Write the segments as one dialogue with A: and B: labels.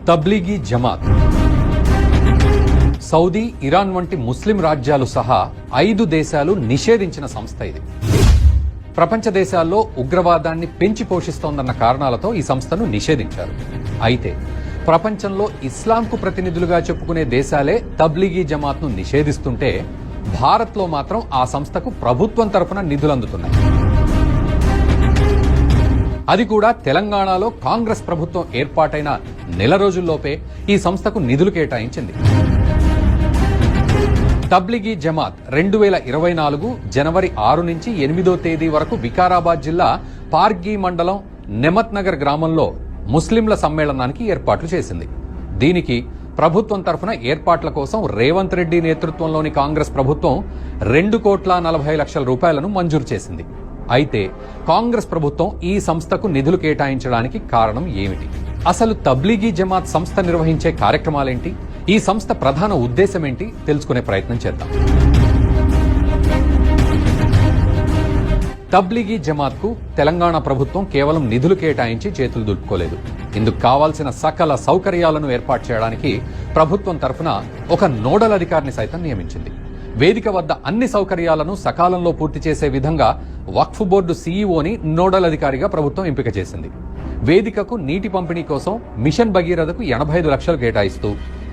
A: Tablighi Jamaat Saudi, Iran వంటి ముస్లిం రాజ్యాలు సహా 5 దేశాలు నిషేధించిన సంస్థ ఇది. ప్రపంచ దేశాల్లో ఉగ్రవాదాన్ని పెంచి పోషిస్తోందన్న కారణాలతో ఈ సంస్థను నిషేధించారు. అయితే ప్రపంచంలో ఇస్లాంకు ప్రతినిధులుగా చెప్పుకునే దేశాలే తబ్లీగీ జమాత్ను నిషేధిస్తుంటే భారత్లో మాత్రం ఆ సంస్థకు ప్రభుత్వం తరఫున నిధులు అందుతున్నాయి. అది కూడా తెలంగాణలో కాంగ్రెస్ ప్రభుత్వం ఏర్పాటైన నెల రోజుల్లోపే ఈ సంస్థకు నిధులు కేటాయించింది. తబ్లీగీ జమాత్ 2024 జనవరి 6 నుంచి 8వ తేదీ వరకు వికారాబాద్ జిల్లా పార్గీ మండలం నెమత్ నగర్ గ్రామంలో ముస్లింల సమ్మేళనానికి ఏర్పాట్లు చేసింది. దీనికి ప్రభుత్వం తరఫున ఏర్పాట్ల కోసం రేవంత్ రెడ్డి నేతృత్వంలోని కాంగ్రెస్ ప్రభుత్వం 2,40,00,000 రూపాయలను మంజూరు చేసింది. అయితే కాంగ్రెస్ ప్రభుత్వం ఈ సంస్థకు నిధులు కేటాయించడానికి కారణం ఏమిటి? అసలు తబ్లీగీ జమాత్ సంస్థ నిర్వహించే కార్యక్రమాలేంటి? ఈ సంస్థ ప్రధాన ఉద్దేశం ఏంటి? తెలుసుకునే ప్రయత్నం చేద్దాం. తబ్లీగీ జమాత్ కు తెలంగాణ ప్రభుత్వం కేవలం నిధులు కేటాయించి చేతులు దులుపుకోలేదు. ఇందుకు కావాల్సిన సకల సౌకర్యాలను ఏర్పాటు చేయడానికి ప్రభుత్వం తరఫున ఒక నోడల్ అధికారిని సైతం నియమించింది. వేదిక వద్ద అన్ని సౌకర్యాలను సకాలంలో పూర్తి చేసే విధంగా వక్ఫ్ బోర్డు సీఈఓని నోడల్ అధికారిగా ప్రభుత్వం ఎంపిక చేసింది. వేదికకు నీటి పంపిణీ కోసం మిషన్ భగీరథకు 85 లక్షలు కేటాయిస్తూ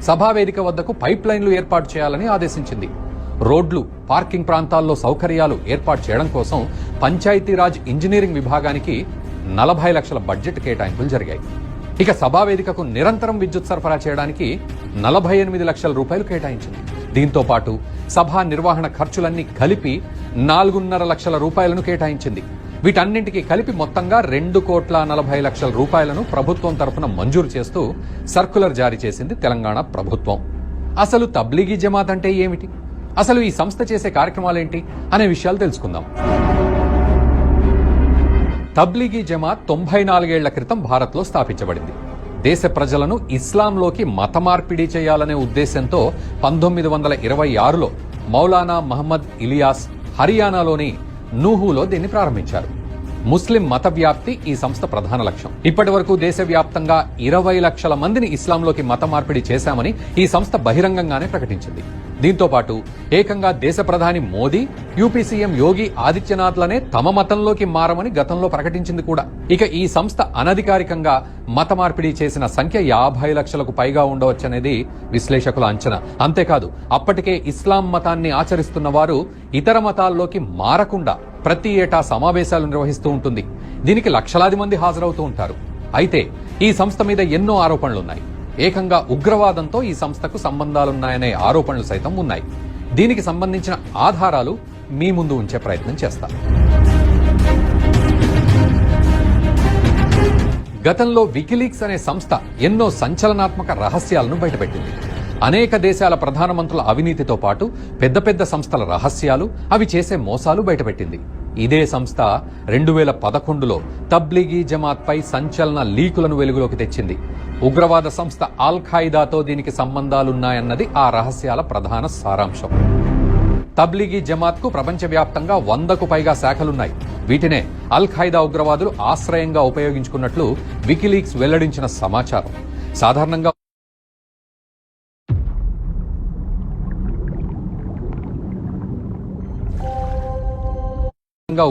A: సభా వేదిక వద్దకు పైప్ లైన్లు ఏర్పాటు చేయాలని ఆదేశించింది. రోడ్లు, పార్కింగ్ ప్రాంతాల్లో సౌకర్యాలు ఏర్పాటు చేయడం కోసం పంచాయతీరాజ్ ఇంజనీరింగ్ విభాగానికి 40 లక్షల బడ్జెట్ కేటాయింపులు జరిగాయి. ఇక సభా వేదికకు నిరంతరం విద్యుత్ సరఫరా చేయడానికి 48 లక్షల రూపాయలు కేటాయించింది. దీంతో పాటు సభా నిర్వహణ ఖర్చులన్నీ కలిపి 4.5 లక్షల రూపాయలను కేటాయించింది. వీటన్నింటికీ కలిపి మొత్తంగా 2,40,00,000 రూపాయలను ప్రభుత్వం తరఫున మంజూరు చేస్తూ సర్కులర్ జారీ చేసింది తెలంగాణ ప్రభుత్వం. అసలు తబ్లీగీ జమాత్ అంటే ఏమిటి? అసలు ఈ సంస్థ చేసే కార్యక్రమాలేంటి అనే విషయాలు తెలుసుకుందాం. తబ్లీగీ జమాత్ 94 ఏళ్ల క్రితం భారత్లో స్థాపించబడింది. దేశ ప్రజలను ఇస్లాంలోకి మత మార్పిడి చేయాలనే ఉద్దేశంతో 1926లో మౌలానా మహమ్మద్ ఇలియాస్ హర్యానాలోని నూహులో దీన్ని ప్రారంభించారు. ముస్లిం మత వ్యాప్తి ఈ సంస్థ ప్రధాన లక్ష్యం. ఇప్పటి వరకు దేశవ్యాప్తంగా 20 లక్షల మందిని ఇస్లాంలోకి మత మార్పిడి చేశామని ఈ సంస్థ బహిరంగంగానే ప్రకటించింది. దీంతో పాటు ఏకంగా దేశ ప్రధాని మోదీ, యూపీ సీఎం యోగి ఆదిత్యనాథ్లనే తమ మతంలోకి మారమని గతంలో ప్రకటించింది కూడా. ఇక ఈ సంస్థ అనధికారికంగా మత మార్పిడి చేసిన సంఖ్య 50 లక్షలకు పైగా ఉండవచ్చనేది విశ్లేషకుల అంచనా. అంతేకాదు అప్పటికే ఇస్లాం మతాన్ని ఆచరిస్తున్న వారు ఇతర మతాల్లోకి మారకుండా ప్రతి ఏటా సమావేశాలు నిర్వహిస్తూ ఉంటుంది. దీనికి లక్షలాది మంది హాజరవుతూ ఉంటారు. అయితే ఈ సంస్థ మీద ఎన్నో ఆరోపణలున్నాయి. ఏకంగా ఉగ్రవాదంతో ఈ సంస్థకు సంబంధాలున్నాయనే ఆరోపణలు సైతం ఉన్నాయి. దీనికి సంబంధించిన ఆధారాలు మీ ముందు ఉంచే ప్రయత్నం చేస్తాం. గతంలో వికీలీక్స్ అనే సంస్థ ఎన్నో సంచలనాత్మక రహస్యాలను బయటపెట్టింది. అనేక దేశాల ప్రధానమంత్రుల అవినీతితో పాటు పెద్ద పెద్ద సంస్థల రహస్యాలు, అవి చేసే మోసాలు బయటపెట్టింది. ఇదే సంస్థ 2011లో తబ్లీగీ జమాత్ పై సంచలన లీకులను వెలుగులోకి తెచ్చింది. ఉగ్రవాద సంస్థ అల్ ఖైదాతో దీనికి సంబంధాలున్నాయన్నది ఆ రహస్యాల ప్రధాన సారాంశం. తబ్లీగీ జమాత్ కు ప్రపంచవ్యాప్తంగా 100కు పైగా శాఖలున్నాయి. వీటినే అల్ ఖైదా ఉగ్రవాదులు ఆశ్రయంగా ఉపయోగించుకున్నట్లు వికీలీక్స్ వెల్లడించిన సమాచారం. సాధారణంగా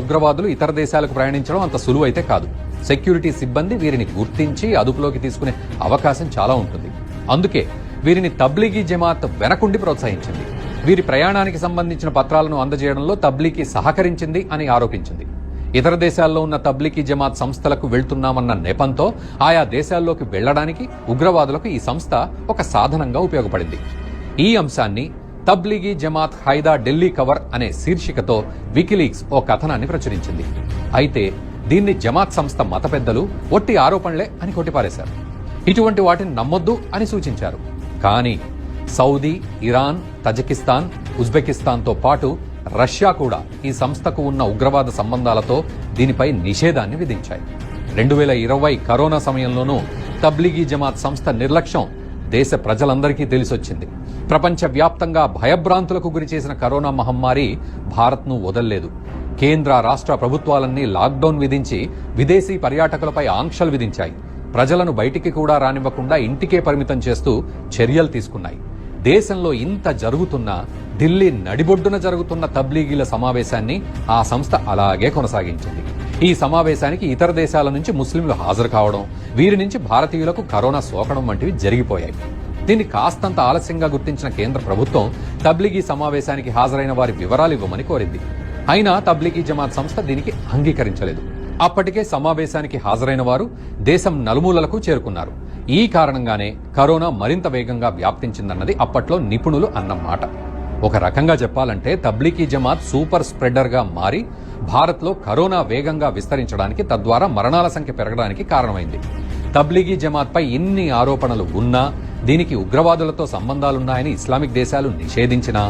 A: ఉగ్రవాదులు ఇతర దేశాలకు ప్రయాణించడం అంత సులువైతే కాదు. సెక్యూరిటీ సిబ్బంది వీరిని గుర్తించి అదుపులోకి తీసుకునే అవకాశం చాలా ఉంటుంది. అందుకే వీరిని తబ్లీగీ జమాత్ వెనకుండి ప్రోత్సహించింది. వీరి ప్రయాణానికి సంబంధించిన పత్రాలను అందజేయడంలో తబ్లీగీ సహకరించింది అని ఆరోపించింది. ఇతర దేశాల్లో ఉన్న తబ్లీగీ జమాత్ సంస్థలకు వెళ్తున్నామన్న నెపంతో ఆయా దేశాల్లోకి వెళ్లడానికి ఉగ్రవాదులకు ఈ సంస్థ ఒక సాధనంగా ఉపయోగపడింది. ఈ అంశాన్ని తబ్లీగీ జమాత్ ఖైదా ఢిల్లీ కవర్ అనే శీర్షికతో వికీలీక్స్ ఓ కథనాన్ని ప్రచురించింది. అయితే దీన్ని జమాత్ సంస్థ మత పెద్దలు ఒట్టి ఆరోపణలే అని కొట్టిపారేశారు. ఇటువంటి వాటిని నమ్మొద్దు అని సూచించారు. కానీ సౌదీ, ఇరాన్, తజికిస్తాన్, ఉజ్బెకిస్తాన్తో పాటు రష్యా కూడా ఈ సంస్థకు ఉన్న ఉగ్రవాద సంబంధాలతో దీనిపై నిషేధాన్ని విధించాయి. 2020 కరోనా సమయంలోనూ తబ్లీగీ జమాత్ సంస్థ నిర్లక్ష్యం దేశ ప్రజలందరికీ తెలిసొచ్చింది. ప్రపంచవ్యాప్తంగా భయభ్రాంతులకు గురిచేసిన కరోనా మహమ్మారి భారత్ను వదల్లేదు. కేంద్ర రాష్ట్ర ప్రభుత్వాలన్నీ లాక్డౌన్ విధించి విదేశీ పర్యాటకులపై ఆంక్షలు విధించాయి. ప్రజలను బయటికి కూడా రానివ్వకుండా ఇంటికే పరిమితం చేస్తూ చర్యలు తీసుకున్నాయి. దేశంలో ఇంత జరుగుతున్నా ఢిల్లీ నడిబొడ్డున జరుగుతున్న తబ్లీగీల సమావేశాన్ని ఆ సంస్థ అలాగే కొనసాగించింది. ఈ సమావేశానికి ఇతర దేశాల నుంచి ముస్లింలు హాజరు కావడం, వీరి నుంచి భారతీయులకు కరోనా సోకడం వంటివి జరిగిపోయాయి. దీన్ని కాస్తంత ఆలస్యంగా గుర్తించిన కేంద్ర ప్రభుత్వం తబ్లీగీ సమావేశానికి హాజరైన వారి వివరాలు ఇవ్వమని కోరింది. అయినా తబ్లీగీ జమాత్ సంస్థ దీనికి అంగీకరించలేదు. అప్పటికే సమావేశానికి హాజరైన వారు దేశం నలుమూలలకు చేరుకున్నారు. ఈ కారణంగానే కరోనా మరింత వేగంగా వ్యాప్తించిందన్నది అప్పట్లో నిపుణులు అన్నమాట. ఒక రకంగా చెప్పాలంటే తబ్లీగీ జమాత్ సూపర్ స్ప్రెడర్గా మారి భారత్లో కరోనా వేగంగా విస్తరించడానికి, తద్వారా మరణాల సంఖ్య పెరగడానికి కారణమైంది. తబ్లీగీ జమాత్పై ఇన్ని ఆరోపణలు ఉన్నా, దీనికి ఉగ్రవాదులతో సంబంధాలున్నాయని ఇస్లామిక్ దేశాలు నిషేధించినా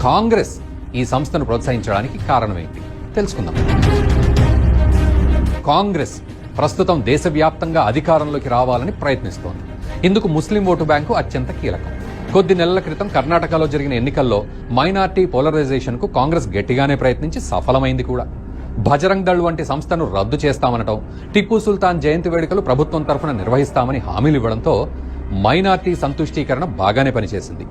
A: కాంగ్రెస్ ఈ సంస్థను ప్రోత్సహించడానికి కారణమేంటి తెలుసుకుందాం. కాంగ్రెస్ ప్రస్తుతం దేశవ్యాప్తంగా అధికారంలోకి రావాలని ప్రయత్నిస్తోంది. ఇందుకు ముస్లిం ఓటు బ్యాంకు అత్యంత కీలకం. కొద్ది నెలల క్రితం కర్ణాటకలో జరిగిన ఎన్నికల్లో మైనార్టీ పోలరైజేషన్ కు కాంగ్రెస్ గట్టిగానే ప్రయత్నించి సఫలమైంది కూడా. బజరంగ్ దళ్ వంటి సంస్థను రద్దు చేస్తామనటం, టిప్పు సుల్తాన్ జయంతి వేడుకలు ప్రభుత్వం తరఫున నిర్వహిస్తామని హామీలు ఇవ్వడంతో మైనార్టీ సంతుష్టీకరణ బాగానే పనిచేసింది.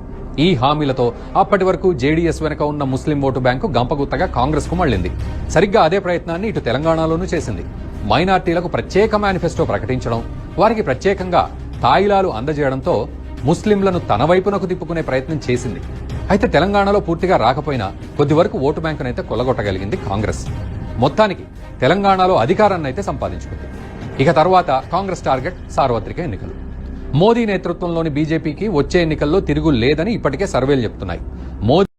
A: ఈ హామీలతో అప్పటి వరకు జేడీఎస్ వెనుక ఉన్న ముస్లిం ఓటు బ్యాంకు గంపగుత్తగా కాంగ్రెస్ కు మళ్లింది. సరిగ్గా అదే ప్రయత్నాన్ని ఇటు తెలంగాణలోనూ చేసింది. మైనార్టీలకు ప్రత్యేక మేనిఫెస్టో ప్రకటించడం, వారికి ప్రత్యేకంగా తాయిలాలు అందజేయడంతో ముస్లింలను తన వైపునకు తిప్పుకునే ప్రయత్నం చేసింది. అయితే తెలంగాణలో పూర్తిగా రాకపోయినా కొద్ది వరకు ఓటు బ్యాంకునైతే కొల్లగొట్టగలిగింది కాంగ్రెస్. మొత్తానికి తెలంగాణలో అధికారాన్నైతే సంపాదించుకుంది. ఇక తర్వాత కాంగ్రెస్ టార్గెట్ సార్వత్రిక ఎన్నికలు. మోదీ నేతృత్వంలోని బీజేపీకి వచ్చే ఎన్నికల్లో తిరుగు లేదని ఇప్పటికే సర్వేలు చెప్తున్నాయి. మోదీ